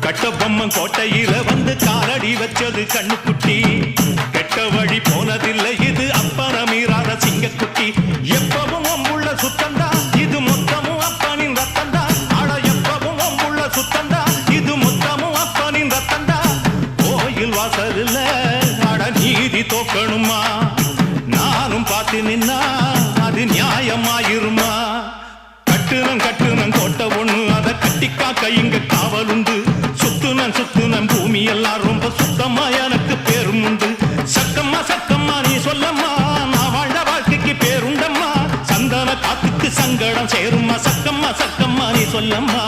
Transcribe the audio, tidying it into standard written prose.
கட்டபொம்மன் கோட்டையில வந்து காலடி வச்சது கண்ணுக்குட்டி. கெட்ட வழி போனதில்லை இது அப்பன மீறாத சிங்கக்குட்டி. எப்பவும் அம்புள்ள சுத்தந்தா இது மொத்தமும் அப்பனின் ரத்தந்தா. ஆட எப்பவும் அம்புள்ள சுத்தந்தா இது மொத்தமும் அப்பனின் ரத்தந்தா. கோயில் வாசல்ல ஆட நீதி தோக்கணுமா? நானும் பார்த்து நின்னா அது நியாயமாயிருமா? கட்டுனம் கோட்டை ஒண்ணு அதை கட்டிக்காக்க இங்க காவல் உண்டு. சுத்துனம் பூமி எல்லாம் ரொம்ப சுத்தமா எனக்கு பேரும் உண்டு. சக்கம்மா நீ சொல்லம்மா நான் வாழ்ந்த வாழ்க்கைக்கு பேருண்டம்மா. சந்தன காத்துக்கு சங்கடம் சேரும்மா. சக்கம்மா நீ சொல்லம்மா